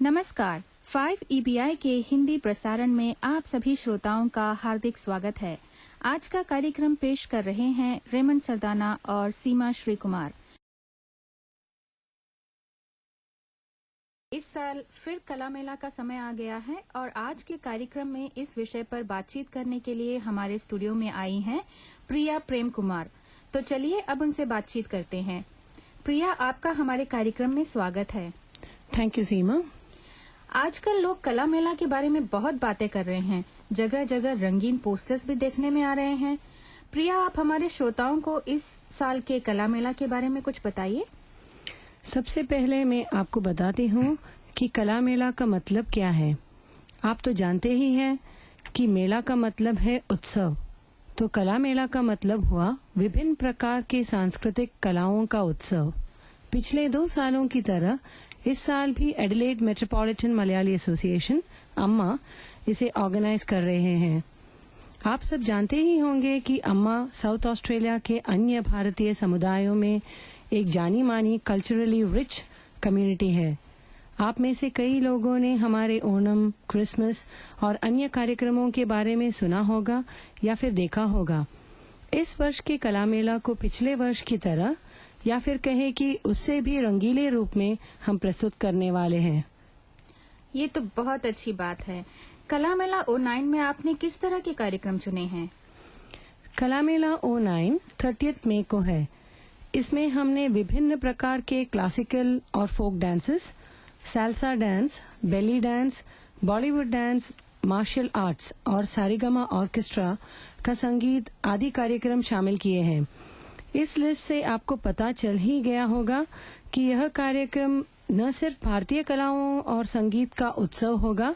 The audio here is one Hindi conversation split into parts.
नमस्कार। 5 EBI के हिंदी प्रसारण में आप सभी श्रोताओं का हार्दिक स्वागत है। आज का कार्यक्रम पेश कर रहे हैं रेमन सरदाना और सीमा श्री कुमार। इस साल फिर कला मेला का समय आ गया है और आज के कार्यक्रम में इस विषय पर बातचीत करने के लिए हमारे स्टूडियो में आई हैं प्रिया प्रेम कुमार। तो चलिए अब उनसे बातचीत करते हैं। प्रिया, आपका हमारे कार्यक्रम में स्वागत है। थैंक यू सीमा। आजकल लोग कला मेला के बारे में बहुत बातें कर रहे हैं। जगह जगह रंगीन पोस्टर्स भी देखने में आ रहे हैं। प्रिया, आप हमारे श्रोताओं को इस साल के कला मेला के बारे में कुछ बताइए। सबसे पहले मैं आपको बताती हूँ कि कला मेला का मतलब क्या है। आप तो जानते ही हैं कि मेला का मतलब है उत्सव, तो कला मेला का मतलब हुआ विभिन्न प्रकार के सांस्कृतिक कलाओं का उत्सव। पिछले 2 सालों की तरह इस साल भी एडिलेड मेट्रोपॉलिटन मलयाली एसोसिएशन अम्मा इसे ऑर्गेनाइज कर रहे हैं। आप सब जानते ही होंगे कि अम्मा साउथ ऑस्ट्रेलिया के अन्य भारतीय समुदायों में एक जानी मानी कल्चरली रिच कम्युनिटी है। आप में से कई लोगों ने हमारे ओणम, क्रिसमस और अन्य कार्यक्रमों के बारे में सुना होगा या फिर देखा होगा। इस वर्ष के कला मेला को पिछले वर्ष की तरह या फिर कहें कि उससे भी रंगीले रूप में हम प्रस्तुत करने वाले हैं। ये तो बहुत अच्छी बात है। कला मेला 09 में आपने किस तरह के कार्यक्रम चुने हैं? कला मेला 09 30 मई को है। इसमें हमने विभिन्न प्रकार के क्लासिकल और folk dances, salsa dance, belly dance, Bollywood dance, martial arts और सारेगामा ऑर्केस्ट्रा का संगीत आदि कार्यक्रम शामिल किए हैं। इस लिस्ट से आपको पता चल ही गया होगा कि यह कार्यक्रम न सिर्फ भारतीय कलाओं और संगीत का उत्सव होगा,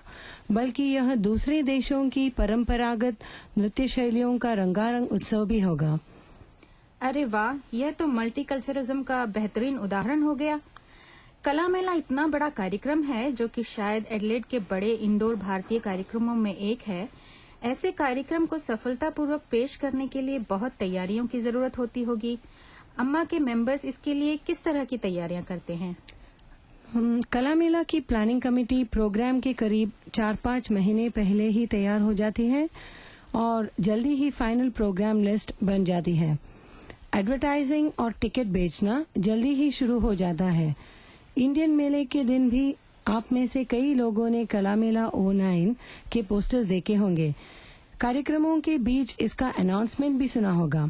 बल्कि यह दूसरे देशों की परंपरागत नृत्य शैलियों का रंगारंग उत्सव भी होगा। अरे वाह, यह तो मल्टीकल्चरलिज्म का बेहतरीन उदाहरण हो गया। कला मेला इतना बड़ा कार्यक्रम है जो कि शायद एडिलेड के बड़े इंडोर भारतीय कार्यक्रमों में एक है। ऐसे कार्यक्रम को सफलतापूर्वक पेश करने के लिए बहुत तैयारियों की जरूरत होती होगी। अम्मा के मेंबर्स इसके लिए किस तरह की तैयारियां करते हैं? कला मेला की प्लानिंग कमेटी प्रोग्राम के करीब 4-5 महीने पहले ही तैयार हो जाती है और जल्दी ही फाइनल प्रोग्राम लिस्ट बन जाती है। एडवर्टाइजिंग और टिकट बेचना जल्दी ही शुरू हो जाता है। इंडियन मेले के दिन भी आप में से कई लोगों ने कला मेला 09 के पोस्टर्स देखे होंगे। कार्यक्रमों के बीच इसका अनाउंसमेंट भी सुना होगा।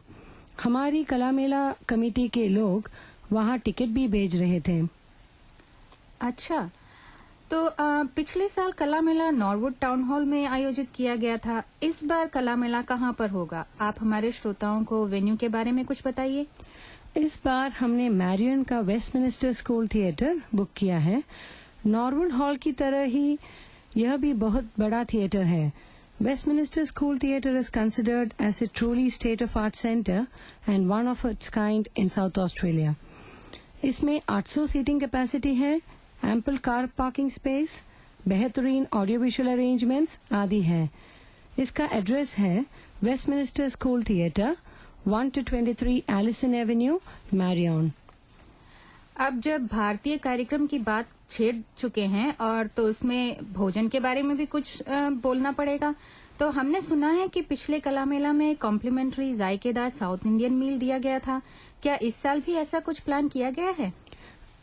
हमारी कला मेला कमेटी के लोग वहां टिकट भी भेज रहे थे। अच्छा, तो पिछले साल कला मेला नॉरवुड टाउन हॉल में आयोजित किया गया था। इस बार कला मेला कहाँ पर होगा? आप हमारे श्रोताओं को वेन्यू के बारे में कुछ बताइए। इस बार हमने मैरियन का वेस्टमिनिस्टर स्कूल थिएटर बुक किया है। नॉरवुड हॉल की तरह ही यह भी बहुत बड़ा थिएटर है। Westminster school theatre is considered as a truly state of art centre and one of its kind in South Australia. इसमें 800 सीटिंग कैपेसिटी है, एम्पल कार पार्किंग स्पेस, बेहतरीन ऑडियो विजुअल अरेंजमेंट्स आदि है। इसका एड्रेस है Westminster school theatre, 1-23 Allison avenue, Marion. अब जब भारतीय कार्यक्रम की बात छेड़ चुके हैं और तो उसमें भोजन के बारे में भी कुछ बोलना पड़ेगा। तो हमने सुना है कि पिछले कला मेला में कॉम्प्लीमेंट्री जायकेदार साउथ इंडियन मील दिया गया था। क्या इस साल भी ऐसा कुछ प्लान किया गया है?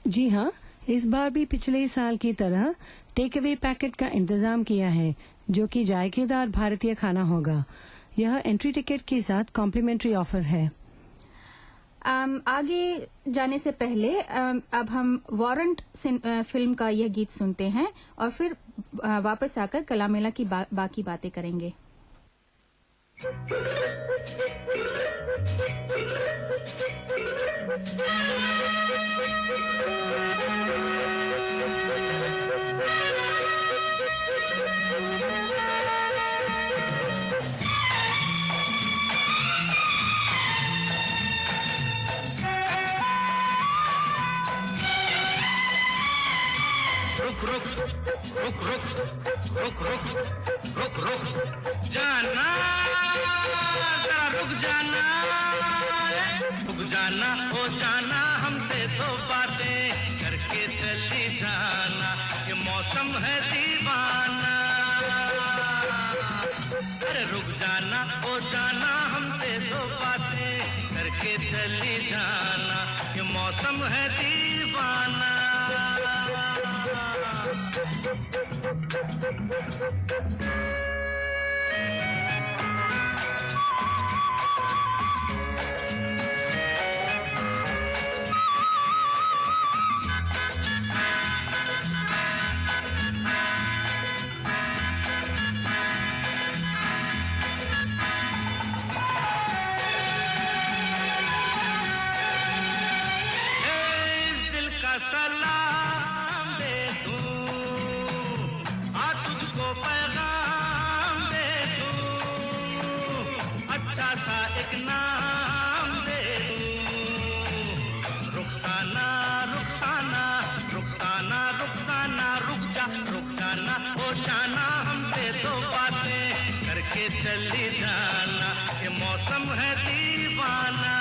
जी हाँ, इस बार भी पिछले साल की तरह टेक अवे पैकेट का इंतजाम किया है, जो कि जायकेदार भारतीय खाना होगा। यह एंट्री टिकट के साथ कॉम्प्लीमेंट्री ऑफर है। आगे जाने से पहले अब हम वारंट फिल्म का यह गीत सुनते हैं और फिर वापस आकर कला मेला की बाकी बातें करेंगे। रुक रुक रुक रुक रुक रुक रुक रुक जाना, जरा रुक जाना, रुक जाना, हो जाना, हमसे तो बातें करके चली जाना। ये मौसम मौसम है दीवाना। अरे रुक जाना ओ जाना हमसे दो बातें करके चली जाना, ये मौसम है दीवाना। सलाम दे दूं, तुझको पैगाम दे दूं, अच्छा सा एक नाम दे दूं। रुखसाना रुखसाना रुखसाना रुखसाना रुक जाना हो जाना हमसे दो बातें करके चली जाना, ये मौसम है दीवाना।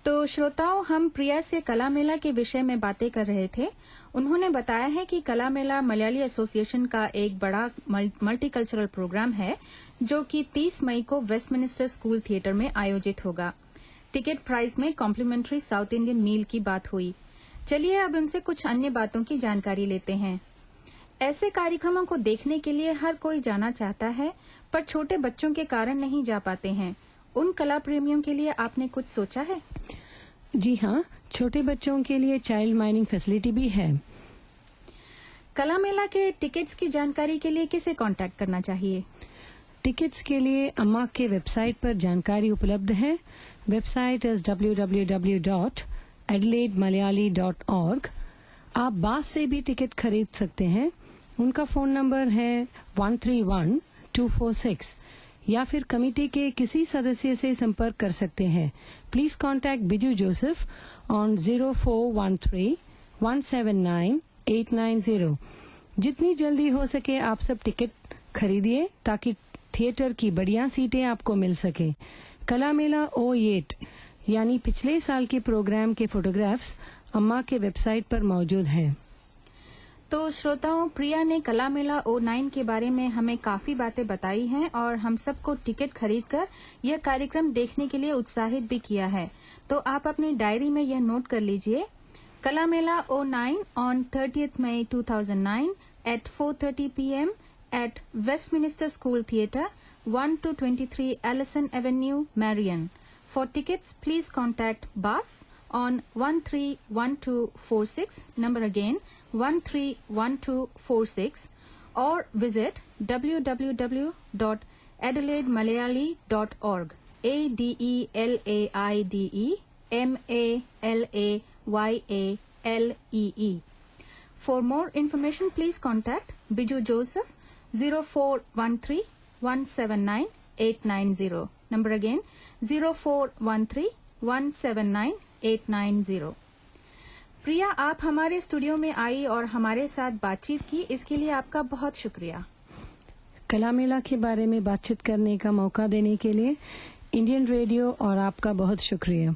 तो श्रोताओं, हम प्रिया से कला मेला के विषय में बातें कर रहे थे। उन्होंने बताया है कि कला मेला मलयाली एसोसिएशन का एक बड़ा मल्टीकल्चरल प्रोग्राम है जो कि 30 मई को वेस्टमिनिस्टर स्कूल थिएटर में आयोजित होगा। टिकट प्राइस में कॉम्प्लीमेंट्री साउथ इंडियन मील की बात हुई। चलिए अब उनसे कुछ अन्य बातों की जानकारी लेते हैं। ऐसे कार्यक्रमों को देखने के लिए हर कोई जाना चाहता है, पर छोटे बच्चों के कारण नहीं जा पाते हैं। उन कला प्रेमियों के लिए आपने कुछ सोचा है? जी हाँ, छोटे बच्चों के लिए चाइल्ड माइनिंग फैसिलिटी भी है। कला मेला के टिकट्स की जानकारी के लिए किसे कांटेक्ट करना चाहिए? टिकट्स के लिए अम्मा के वेबसाइट पर जानकारी उपलब्ध है। Website is www.adelaideMalayali.org। आप बास से भी टिकट खरीद सकते हैं। उनका फोन नंबर है 131246, या फिर कमेटी के किसी सदस्य से संपर्क कर सकते हैं। Please contact Biju Joseph on 0413179890। जितनी जल्दी हो सके आप सब टिकट खरीदिए ताकि थिएटर की बढ़िया सीटें आपको मिल सके। कला मेला 08 यानी पिछले साल के प्रोग्राम के फोटोग्राफ्स अम्मा के वेबसाइट पर मौजूद है। तो श्रोताओं, प्रिया ने कला मेला 09 के बारे में हमें काफी बातें बताई हैं और हम सबको टिकट खरीदकर यह कार्यक्रम देखने के लिए उत्साहित भी किया है। तो आप अपनी डायरी में यह नोट कर लीजिए। कला मेला 09 on 30th May 2009 at 4:30 p.m. at Westminster School Theatre, 1-23 Allison Avenue, Marion. For tickets, please contact BAS on 131246, number again 131246, or visit www.adelaidemalayali.org, ADELAIDEMALAYALEE. For more information, please contact Biju Joseph 0413179890. Number again 0413179890. प्रिया, आप हमारे स्टूडियो में आई और हमारे साथ बातचीत की, इसके लिए आपका बहुत शुक्रिया। कला मेला के बारे में बातचीत करने का मौका देने के लिए इंडियन रेडियो और आपका बहुत शुक्रिया।